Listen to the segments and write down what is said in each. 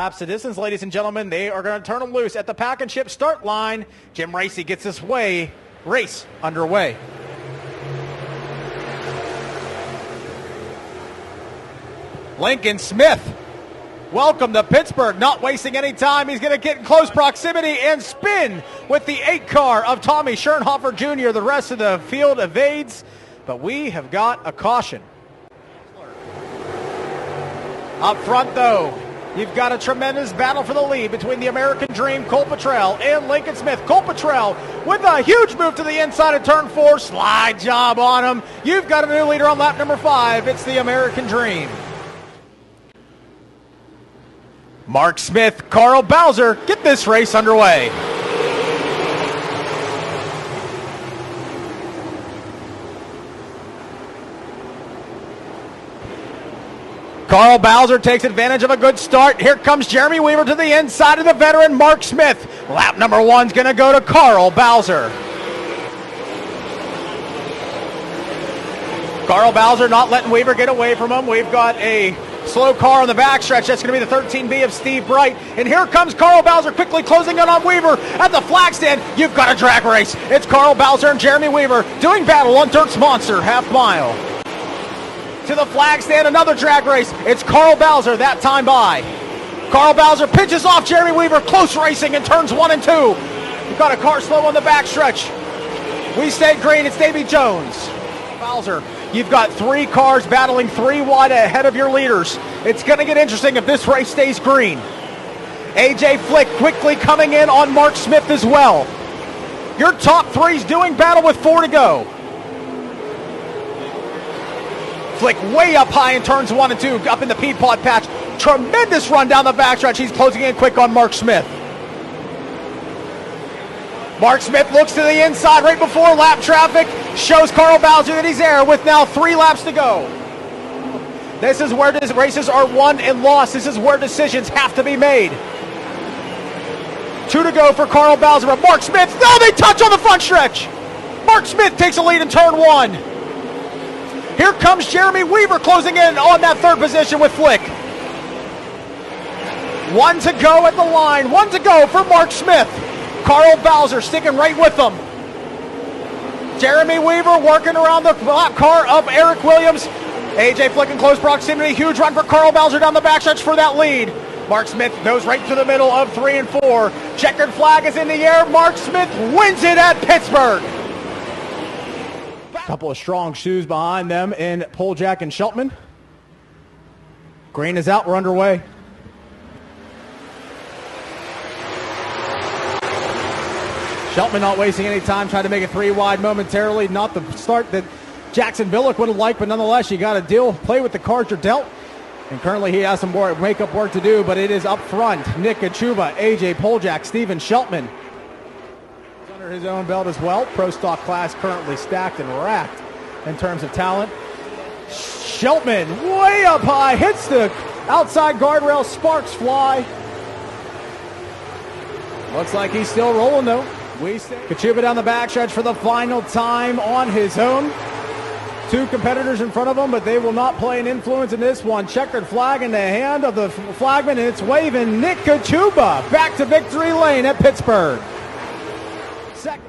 laps the distance, ladies and gentlemen. They are going to turn them loose at the pack and ship start line. Jim Racy gets this race underway. Lincoln Smith, welcome to Pittsburgh, not wasting any time. He's going to get in close proximity and spin with the 8 car of Tommy Schoenhofer Jr. The rest of the field evades, but we have got a caution. Up front, though, you've got a tremendous battle for the lead between the American Dream, Cole Petrell, and Lincoln Smith. Cole Petrell with a huge move to the inside of turn 4. Slide job on him. You've got a new leader on lap number 5. It's the American Dream. Mark Smith, Carl Bowser, get this race underway. Carl Bowser takes advantage of a good start. Here comes Jeremy Weaver to the inside of the veteran Mark Smith. Lap number 1's going to go to Carl Bowser. Carl Bowser not letting Weaver get away from him. We've got a slow car on the backstretch. That's going to be the 13B of Steve Bright. And here comes Carl Bowser quickly closing in on Weaver at the flag stand. You've got a drag race. It's Carl Bowser and Jeremy Weaver doing battle on Dirt's Monster half mile. To the flag stand, another drag race. It's Carl Bowser that time by. Carl Bowser pinches off Jeremy Weaver. Close racing in turns 1 and 2. You've got a car slow on the backstretch. We stay green. It's Davy Jones. Bowser, you've got 3 cars battling 3 wide ahead of your leaders. It's going to get interesting if this race stays green. AJ Flick quickly coming in on Mark Smith as well. Your top 3's doing battle with 4 to go. Flick way up high in turns 1 and 2, up in the Peapod patch. Tremendous run down the backstretch. He's closing in quick on Mark Smith. Mark Smith looks to the inside right before lap traffic. Shows Carl Bowser that he's there with now 3 laps to go. This is where races are won and lost. This is where decisions have to be made. 2 to go for Carl Bowser, but Mark Smith, no, they touch on the front stretch. Mark Smith takes a lead in turn 1. Here comes Jeremy Weaver closing in on that 3rd position with Flick. 1 to go at the line. 1 to go for Mark Smith. Carl Bowser sticking right with them. Jeremy Weaver working around the lap car of Eric Williams. AJ Flick in close proximity. Huge run for Carl Bowser down the backstretch for that lead. Mark Smith goes right to the middle of 3 and 4. Checkered flag is in the air. Mark Smith wins it at Pittsburgh. Couple of strong shoes behind them in Poljack and Sheltman. Green is out. We're underway. Sheltman not wasting any time, trying to make it 3 wide momentarily. Not the start that Jackson Billick would have liked, but nonetheless, you got to play with the cards you're dealt. And currently he has some more makeup work to do, but it is up front. Nick Kocuba, AJ Poljack, Steven Sheltman. Under his own belt as well. Pro Stock class currently stacked and racked in terms of talent. Sheltman way up high, hits the outside guardrail, sparks fly. Looks like he's still rolling though. Kocuba down the backstretch for the final time on his own. 2 competitors in front of him, but they will not play an influence in this one. Checkered flag in the hand of the flagman, and it's waving. Nick Kocuba back to victory lane at Pittsburgh. Second.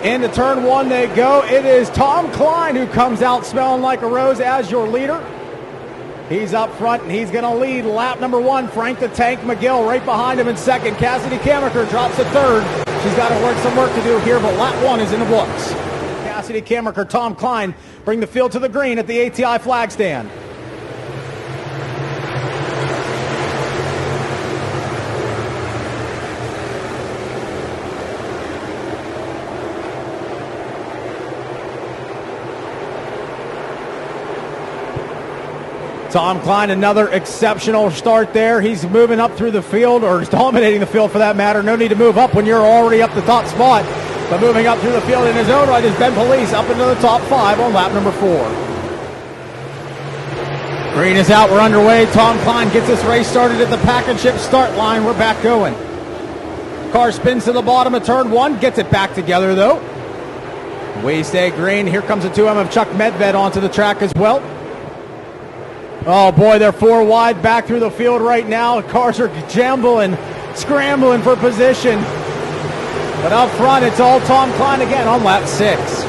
Into turn 1 they go. It is Tom Klein who comes out smelling like a rose as your leader. He's up front and he's going to lead lap number 1. Frank the Tank McGill right behind him in second. Cassidy Kamaker drops to 3rd. She's got some work to do here, but lap 1 is in the books. Cassidy Kamaker, Tom Klein bring the field to the green at the ATI flag stand. Tom Klein, another exceptional start there. He's moving up through the field, or dominating the field for that matter. No need to move up when you're already up the top spot. But moving up through the field in his own right is Ben Police up into the top 5 on lap number 4. Green is out. We're underway. Tom Klein gets this race started at the pack and ship start line. We're back going. Car spins to the bottom of turn 1, gets it back together though. We stay green. Here comes the 2M of Chuck Medved onto the track as well. Oh boy, they're 4 wide back through the field right now. Cars are jambling, scrambling for position. But up front, it's all Tom Klein again on lap 6.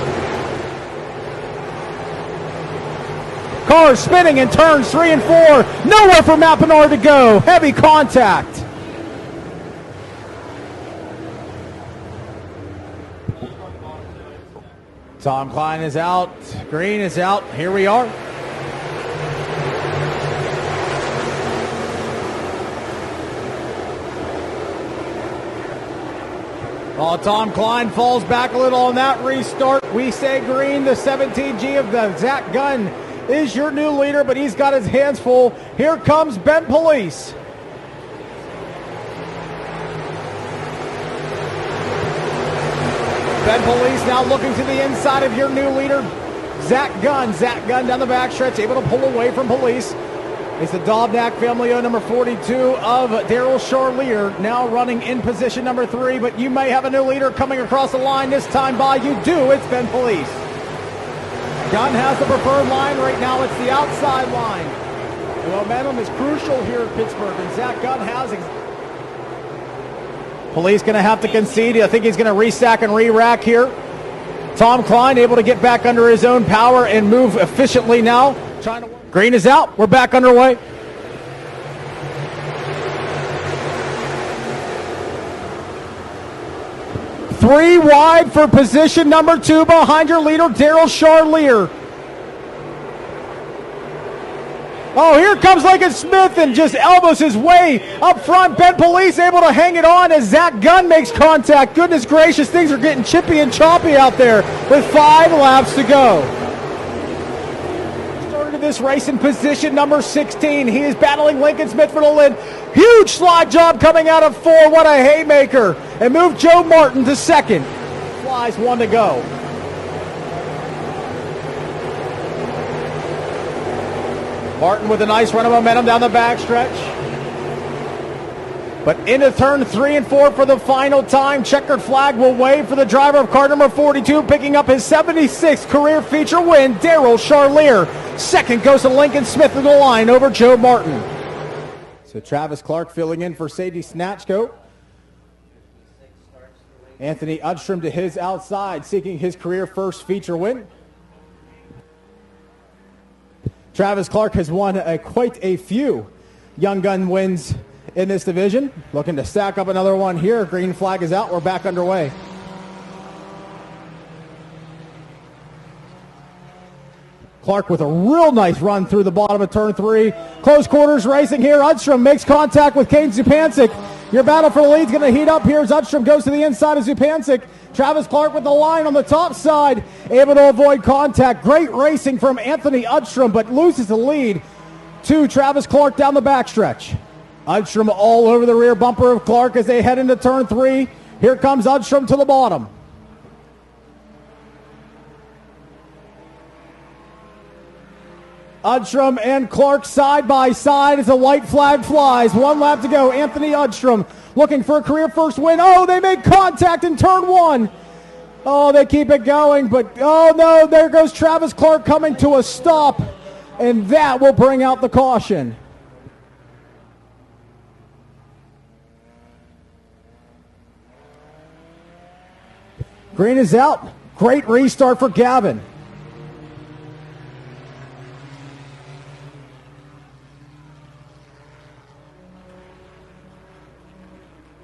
Cars spinning in turns 3 and 4. Nowhere for Matt Bernard to go. Heavy contact. Tom Klein is out. Green is out. Here we are. Oh, Tom Klein falls back a little on that restart. We say green. The 17G of the Zach Gunn is your new leader, but he's got his hands full. Here comes Ben Police. Ben Police now looking to the inside of your new leader, Zach Gunn. Zach Gunn down the backstretch, able to pull away from Police. It's the Dobnak family of number 42 of Daryl Charlier, now running in position number 3, but you may have a new leader coming across the line this time by. You do. It's Ben Police. Gunn has the preferred line right now. It's the outside line. The momentum is crucial here at Pittsburgh, and Zach Gunn has... Police going to have to concede. I think he's going to re-stack and re-rack here. Tom Klein able to get back under his own power and move efficiently now. Trying to... Green is out. We're back underway. Three wide for position number 2 behind your leader, Daryl Charlier. Oh, here comes Lincoln Smith and just elbows his way up front. Ben Police able to hang it on as Zach Gunn makes contact. Goodness gracious, things are getting chippy and choppy out there with 5 laps to go. This race in position number 16. He is battling Lincoln Smith for the lead. Huge slide job coming out of 4. What a haymaker. And moved Joe Martin to second. Flies 1 to go. Martin with a nice run of momentum down the backstretch. But into turn 3 and 4 for the final time. Checkered flag will wave for the driver of car number 42, picking up his 76th career feature win, Daryl Charlier. Second goes to Lincoln Smith in the line over Joe Martin. So Travis Clark filling in for Sadie Snatchko. Anthony Udstrom to his outside, seeking his career first feature win. Travis Clark has won quite a few Young Gun wins in this division. Looking to stack up another one here. Green flag is out. We're back underway. Clark with a real nice run through the bottom of turn 3. Close quarters racing here. Udstrom makes contact with Kane Zupancic. Your battle for the lead is going to heat up here as Udstrom goes to the inside of Zupancic. Travis Clark with the line on the top side, able to avoid contact. Great racing from Anthony Udstrom, but loses the lead to Travis Clark down the backstretch. Udstrom all over the rear bumper of Clark as they head into turn 3. Here comes Udstrom to the bottom. Udstrom and Clark side by side as the white flag flies. 1 lap to go. Anthony Udstrom looking for a career first win. Oh, they make contact in turn 1. Oh, they keep it going, but oh no, there goes Travis Clark coming to a stop, and that will bring out the caution. Green is out. Great restart for Gavin.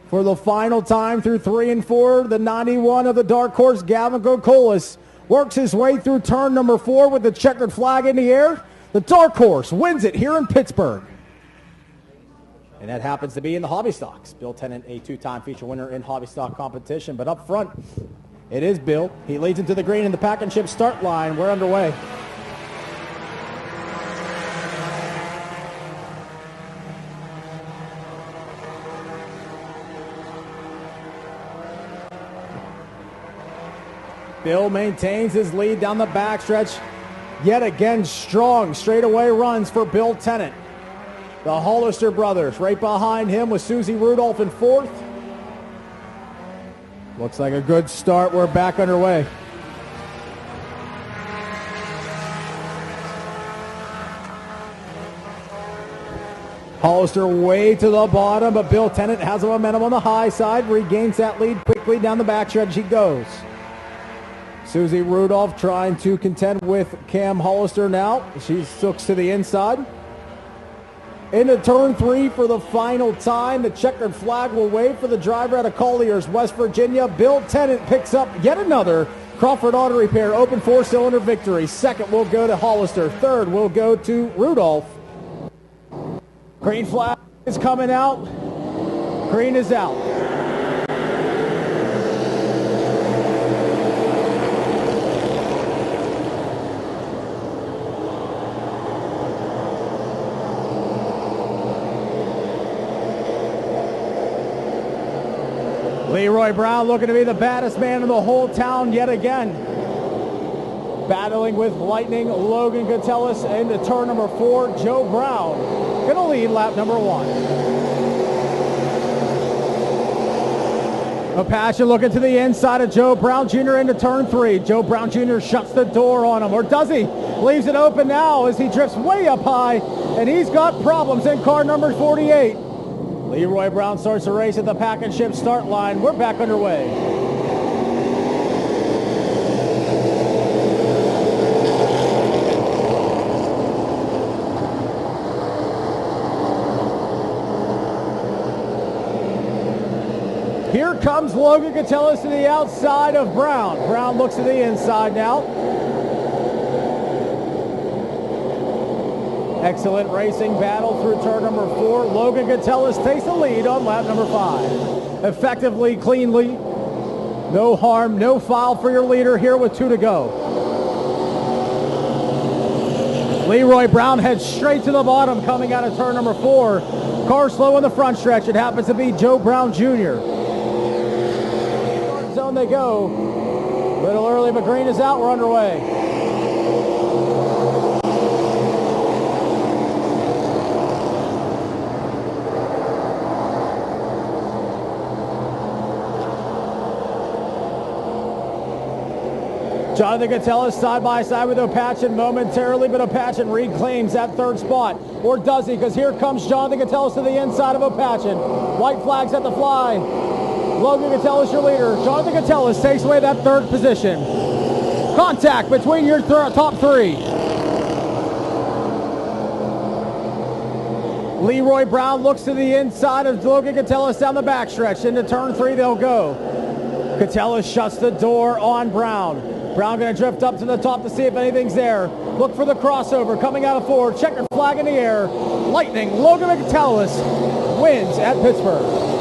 For the final time through 3 and 4, the 91 of the dark horse, Gavin Kokolis, works his way through turn number 4 with the checkered flag in the air. The dark horse wins it here in Pittsburgh. And that happens to be in the hobby stocks. Bill Tennant, a 2-time feature winner in hobby stock competition. But up front, it is Bill. He leads into the green in the pack and chip start line. We're underway. Bill maintains his lead down the backstretch. Yet again, strong straightaway runs for Bill Tennant. The Hollister brothers right behind him with Susie Rudolph in 4th. Looks like a good start. We're back underway. Hollister way to the bottom, but Bill Tennant has a momentum on the high side, regains that lead quickly down the backstretch. He goes. Susie Rudolph trying to contend with Cam Hollister now. She looks to the inside. Into turn 3 for the final time. The checkered flag will wave for the driver out of Collier's, West Virginia. Bill Tennant picks up yet another Crawford Auto Repair Open 4-cylinder victory. Second will go to Hollister. Third will go to Rudolph. Green flag is coming out. Green is out. Leroy Brown looking to be the baddest man in the whole town yet again. Battling with lightning, Logan Koteles into turn number 4. Joe Brown going to lead lap number 1. Apache looking to the inside of Joe Brown Jr. into turn 3. Joe Brown Jr. shuts the door on him, or does he? Leaves it open now as he drifts way up high, and he's got problems in car number 48. Leroy Brown starts the race at the pack and ship start line. We're back underway. Here comes Logan Koteles to the outside of Brown. Brown looks to the inside now. Excellent racing battle through turn number 4. Logan Koteles takes the lead on lap number 5. Effectively, cleanly, no harm, no foul for your leader here with 2 to go. Leroy Brown heads straight to the bottom coming out of turn number 4. Car slow in the front stretch. It happens to be Joe Brown Jr. Zone they go. A little early, but green is out. We're underway. Jonathan Koteles side by side with Opachin momentarily, but Opachin reclaims that 3rd spot. Or does he? Because here comes Jonathan Koteles to the inside of Opachin. White flags at the fly. Logan Koteles, your leader. Jonathan Koteles takes away that 3rd position. Contact between your top 3. Leroy Brown looks to the inside of Logan Koteles down the backstretch. Into turn 3 they'll go. Koteles shuts the door on Brown. Brown going to drift up to the top to see if anything's there. Look for the crossover coming out of 4. Checkered flag in the air. Lightning, Logan Koteles wins at Pittsburgh.